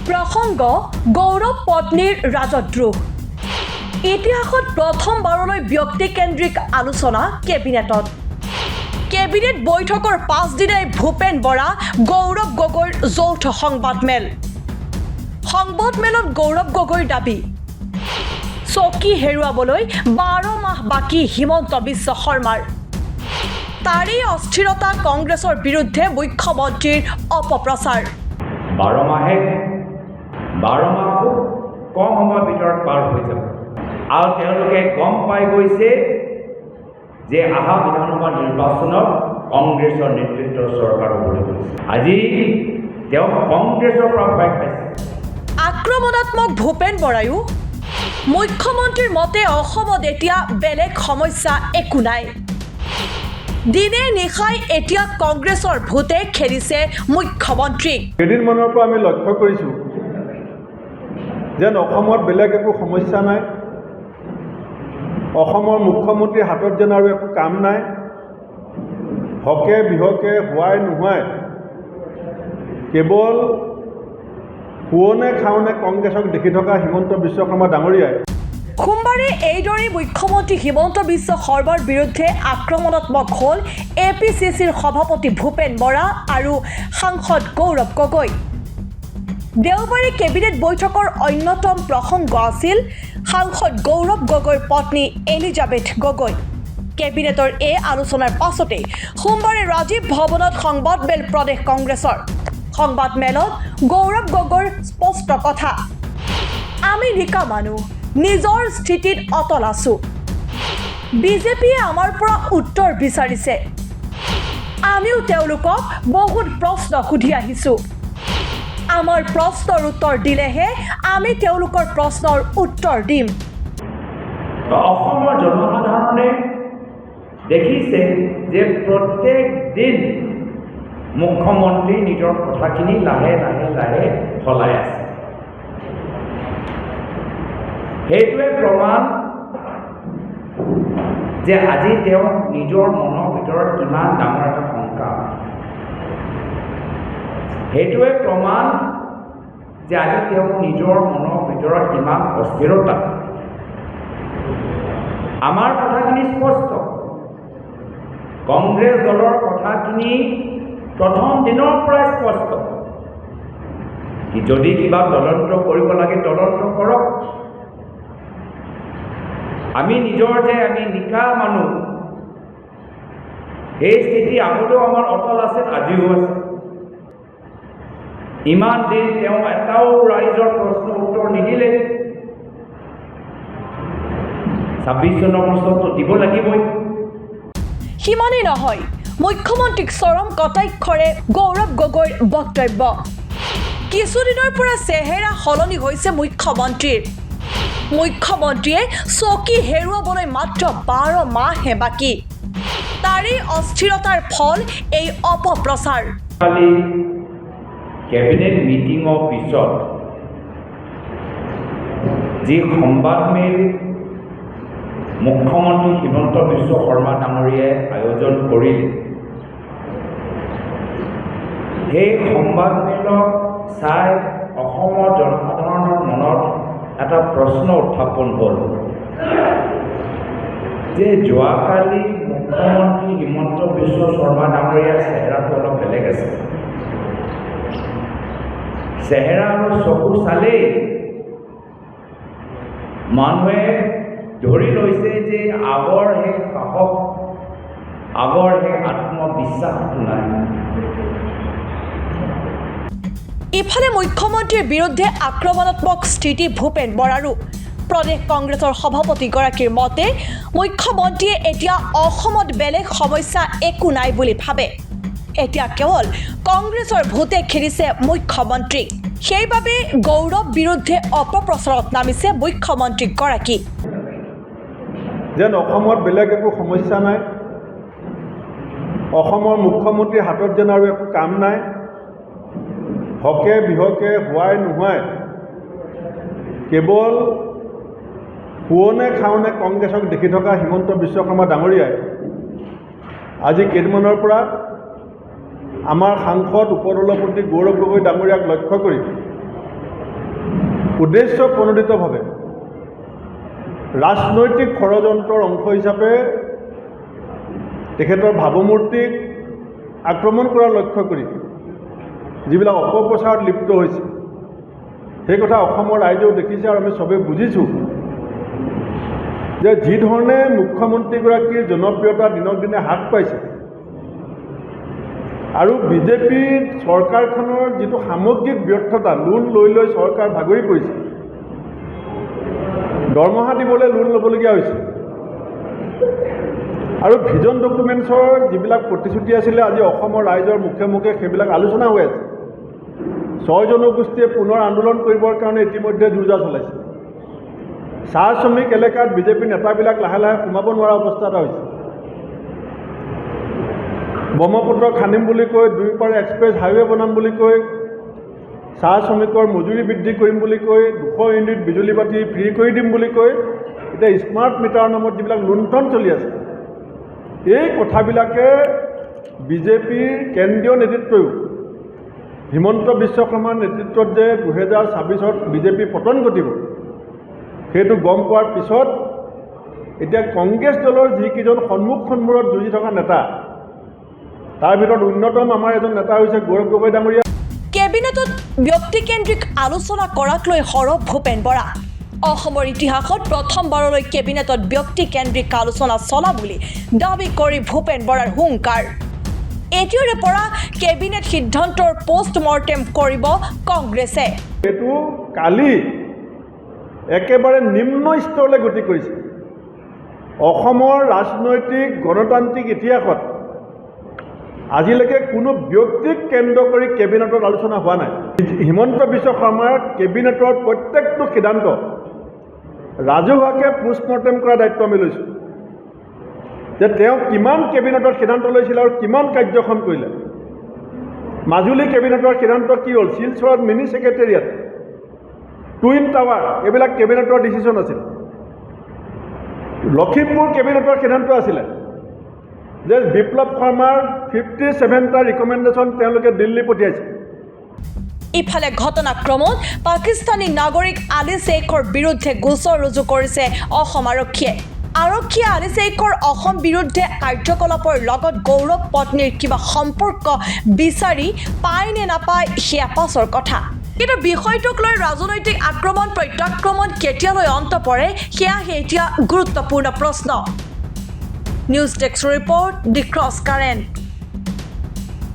প্ৰসংগ গৌৰৱ পত্নীৰ ৰাজদ্ৰোহ ইতিহাসত প্ৰথমবাৰলৈ ব্যক্তিকেন্দ্ৰিক আলোচনা কেবিনেটত কেবিনেট বৈঠকৰ পাছদিনাই ভূপেন বৰা গৌৰৱ গগৈৰ যৌথ সংবাদমেলত গৌৰৱ গগৈৰ দাবী চকী হেৰুৱাবলৈ 12 মাহ বাকী হিমন্ত বিশ্ব শৰ্মাৰ তাৰেই অস্থিৰতা কংগ্ৰেছৰ বিৰুদ্ধে মুখ্যমন্ত্ৰীৰ অপপ্ৰচাৰ 12 মাহ খুব কম সময়ৰ ভিতৰত পাৰ হৈ যাব আৰু তেওঁলোকে গম পাই গৈছে যে অহা বিধানসভা নিৰ্বাচনত কংগ্ৰেছৰ নেতৃত্বৰ চৰকাৰ হ'বলৈ গৈছে আজি তেওঁ কংগ্ৰেছৰ পৰা ভয় খাইছে আক্ৰমণাত্মক ভূপেন বৰায়ো মুখ্যমন্ত্ৰীৰ মতে অসমত এতিয়া বেলেগ সমস্যা একো নাই দিনে নিশাই এতিয়া কংগ্ৰেছৰ ভূতে খেলিছে মুখ্যমন্ত্ৰীক কেইদিনমানৰ পৰা আমি লক্ষ্য কৰিছোঁ যেন অসমত বেলেগ একো সমস্যা নাই অসমৰ মুখ্যমন্ত্ৰীৰ হাতত যেন আৰু একো কাম নাই হকে বিহকে হোৱাই নোহোৱাই কেৱল শুৱনে খাওনে কংগ্ৰেছক দেখি থকা হিমন্ত বিশ্ব শৰ্মা ডাঙৰীয়াই সোমবাৰে এইদৰে মুখ্যমন্ত্ৰী হিমন্ত বিশ্ব শৰ্মাৰ বিৰুদ্ধে আক্ৰমণাত্মক হ'ল APCCৰ সভাপতি ভূপেন বৰা আৰু সাংসদ গৌৰৱ গগৈ দেওবাৰে কেবিনেট বৈঠকৰ অন্যতম প্ৰসংগ আছিল সাংসদ গৌৰৱ গগৈৰ পত্নী এলিজাবেথ গগৈ কেবিনেটৰ এই আলোচনাৰ পাছতে সোমবাৰে ৰাজীৱ ভৱনত সংবাদমেল প্ৰদেশ কংগ্ৰেছৰ সংবাদমেলত গৌৰৱ গগৈৰ স্পষ্ট কথা আমি নিকা মানুহ নিজৰ স্থিতিত অটল আছো বিজেপিয়ে আমাৰ পৰা উত্তৰ বিচাৰিছে আমিও তেওঁলোকক বহুত প্ৰশ্ন সুধি আহিছো আমাৰ প্ৰশ্নৰ উত্তৰ দিলেহে আমি তেওঁলোকৰ প্ৰশ্নৰ উত্তৰ দিম অসমৰ জনসাধাৰণে দেখিছে যে প্ৰত্যেক দিন মুখ্যমন্ত্ৰী নিজৰ কথাখিনি লাহে লাহে সলাই আছে সেইটোৱে প্ৰমাণ যে আজি তেওঁ নিজৰ মনৰ ভিতৰত কিমান ডাঙৰ এটা শংকা সেইটোৱে প্ৰমাণ যে আজি তেওঁ নিজৰ মনৰ ভিতৰত কিমান অস্থিৰতা আমাৰ কথাখিনি স্পষ্ট কংগ্ৰেছ দলৰ কথাখিনি প্ৰথম দিনৰ পৰাই স্পষ্ট কি যদি কিবা তদন্ত কৰিব লাগে তদন্ত কৰক আমি নিজৰ যে আমি নিকা মানুহ সেই স্থিতি আগতেও আমাৰ অটল আছে আজিও আছে ইমান দিন তেওঁ এটাও ৰাইজৰ প্ৰশ্ন উত্তৰ নিদিলে 26 চনৰ প্ৰশ্নটো দিব লাগিবই সিমানেই নহয় মুখ্যমন্ত্ৰীক চৰম কটাক্ষৰে গৌৰৱ গগৈৰ বক্তব্য কিছুদিনৰ পৰা চেহেৰা সলনি হৈছে মুখ্যমন্ত্ৰীয়ে চকী হেৰুৱাবলৈ মাত্ৰ 12 মাহহে বাকী তাৰেই অস্থিৰতাৰ ফল এই অপপ্ৰচাৰ কালি কেবিনেট মিটিঙৰ পিছত যি সংবাদমেল মুখ্যমন্ত্ৰী হিমন্ত বিশ্ব শৰ্মা ডাঙৰীয়াই আয়োজন কৰিলে সেই সংবাদমেলক চাই অসমৰ জনসাধাৰণৰ মনত এটা প্ৰশ্ন উত্থাপন হ'ল যে যোৱাকালি মুখ্যমন্ত্ৰী হিমন্ত বিশ্ব শৰ্মা ডাঙৰীয়াৰ চেহেৰাটো অলপ বেলেগ আছে চেহেৰা আৰু চকু চালেই মানুহে ধৰি লৈছে যে আগৰ সেই সাহস আগৰ সেই আত্মবিশ্বাসটো নাই ইফালে মুখ্যমন্ত্ৰীৰ বিৰুদ্ধে আক্ৰমণাত্মক স্থিতি ভূপেন বৰাৰো প্ৰদেশ কংগ্ৰেছৰ সভাপতিগৰাকীৰ মতে মুখ্যমন্ত্ৰীয়ে এতিয়া অসমত বেলেগ সমস্যা একো নাই বুলি ভাবে এতিয়া কেৱল কংগ্ৰেছৰ ভূতে খেলিছে মুখ্যমন্ত্ৰীক সেইবাবে গৌৰৱ বিৰুদ্ধে অপপ্ৰচাৰত নামিছে মুখ্যমন্ত্ৰীগৰাকী যেন অসমত বেলেগ একো সমস্যা নাই অসমৰ মুখ্যমন্ত্ৰীৰ হাতত যেন আৰু একো কাম নাই হকে বিহকে হোৱাই নোহোৱাই কেৱল শুৱনে খাওনে কংগ্ৰেছক দেখি থকা হিমন্ত বিশ্ব শৰ্মা ডাঙৰীয়াই আজি কেইদিনমানৰ পৰা আমাৰ সাংসদ উপদলপতি গৌৰৱ গগৈ ডাঙৰীয়াক লক্ষ্য কৰি উদ্দেশ্য প্ৰণোদিতভাৱে ৰাজনৈতিক ষড়যন্ত্ৰৰ অংশ হিচাপে তেখেতৰ ভাৱমূৰ্তিক আক্ৰমণ কৰাৰ লক্ষ্য কৰি যিবিলাক অপপ্ৰচাৰত লিপ্ত হৈছে সেই কথা অসমৰ ৰাইজেও দেখিছে আৰু আমি চবেই বুজিছোঁ যে যি ধৰণে মুখ্যমন্ত্ৰীগৰাকীৰ জনপ্ৰিয়তা দিনক দিনে হ্ৰাস পাইছে আৰু বিজেপি চৰকাৰখনৰ যিটো সামগ্ৰিক ব্যৰ্থতা লোন লৈ চৰকাৰ ভাগৰি পৰিছে দৰমহা দিবলৈ লোন ল'বলগীয়া হৈছে আৰু ভিজন ডকুমেণ্টছৰ যিবিলাক প্ৰতিশ্ৰুতি আছিলে আজি অসমৰ ৰাইজৰ মুখে মুখে সেইবিলাক আলোচনা হৈ আছে 6 জনগোষ্ঠীয়ে পুনৰ আন্দোলন কৰিবৰ কাৰণে ইতিমধ্যে যোজা চলাইছে চাহ শ্ৰমিক এলেকাত বিজেপি নেতাবিলাক লাহে লাহে সোমাব নোৱাৰা অৱস্থা এটা হৈছে ব্ৰহ্মপুত্ৰ খান্দিম বুলি কৈ দুইপাৰে এক্সপ্ৰেছ হাইৱে বনাম বুলি কৈ চাহ শ্ৰমিকৰ মজুৰি বৃদ্ধি কৰিম বুলি কৈ 200 ইউনিট বিজুলী বাতি ফ্ৰী কৰি দিম বুলি কৈ এতিয়া স্মাৰ্ট মিটাৰৰ নামত যিবিলাক লুণ্ঠন চলি আছে এই কথাবিলাকে বিজেপিৰ কেন্দ্ৰীয় নেতৃত্বও হিমন্ত বিশ্ব শৰ্মাৰ নেতৃত্বত যে 2026ত বিজেপি পতন ঘটিব সেইটো গম পোৱাৰ পিছত এতিয়া কংগ্ৰেছ দলৰ যিকেইজন সন্মুখত যুঁজি থকা নেতা তাৰ ভিতৰত অন্যতম আমাৰ এজন নেতা হৈছে গৌৰৱ গগৈ ডাঙৰীয়া কেবিনেটত ব্যক্তিকেন্দ্ৰিক আলোচনা কৰাক লৈ সৰব ভূপেন বৰা অসমৰ ইতিহাসত প্ৰথমবাৰলৈ কেবিনেটত ব্যক্তিকেন্দ্ৰিক আলোচনা চলা বুলি দাবী কৰি ভূপেন বৰাৰ হুংকাৰ এতিয়াৰে পৰা কেবিনেট সিদ্ধান্তৰ পোষ্টমৰ্টেম কৰিব কংগ্ৰেছে এইটো কালি একেবাৰে নিম্ন স্তৰলৈ গতি কৰিছে অসমৰ ৰাজনৈতিক গণতান্ত্ৰিক ইতিহাসত আজিলৈকে কোনো ব্যক্তিক কেন্দ্ৰ কৰি কেবিনেটত আলোচনা হোৱা নাই হিমন্ত বিশ্ব শৰ্মাৰ কেবিনেটৰ প্ৰত্যেকটো সিদ্ধান্ত ৰাজহুৱাকৈ পোষ্টমৰ্টেম কৰাৰ দায়িত্ব আমি লৈছোঁ যে তেওঁ কিমান কেবিনেটৰ সিদ্ধান্ত লৈছিল আৰু কিমান কাৰ্যক্ষম কৰিলে মাজুলী কেবিনেটৰ সিদ্ধান্ত কি হ'ল শিলচৰত মিনি ছেক্ৰেটেৰিয়েট টুইন টাৱাৰ এইবিলাক কেবিনেটৰ ডিচিশ্যন আছিল লখিমপুৰ কেবিনেটৰ সিদ্ধান্ত আছিলে যে বিপ্লৱ শৰ্মাৰ 57টা ৰিকমেণ্ডেশ্যন তেওঁলোকে দিল্লী পঠিয়াইছে ইফালে ঘটনাক্ৰমত পাকিস্তানী নাগৰিক আলী শ্বেইখৰ বিৰুদ্ধে গোচৰ ৰুজু কৰিছে অসম আৰক্ষীয়ে আলী শ্বেইখৰ অসম বিৰুদ্ধে কাৰ্যকলাপৰ লগত গৌৰৱ পত্নীৰ কিবা সম্পৰ্ক বিচাৰি পায় নে নাপায় সেয়া পাছৰ কথা কিন্তু বিষয়টোক লৈ ৰাজনৈতিক আক্ৰমণ প্ৰত্যাক্ৰমণ কেতিয়ালৈ অন্ত পৰে সেয়াহে এতিয়া গুৰুত্বপূৰ্ণ প্ৰশ্ন নিউজ ডেস্ক ৰিপৰ্ট দি ক্ৰছ কাৰেণ্ট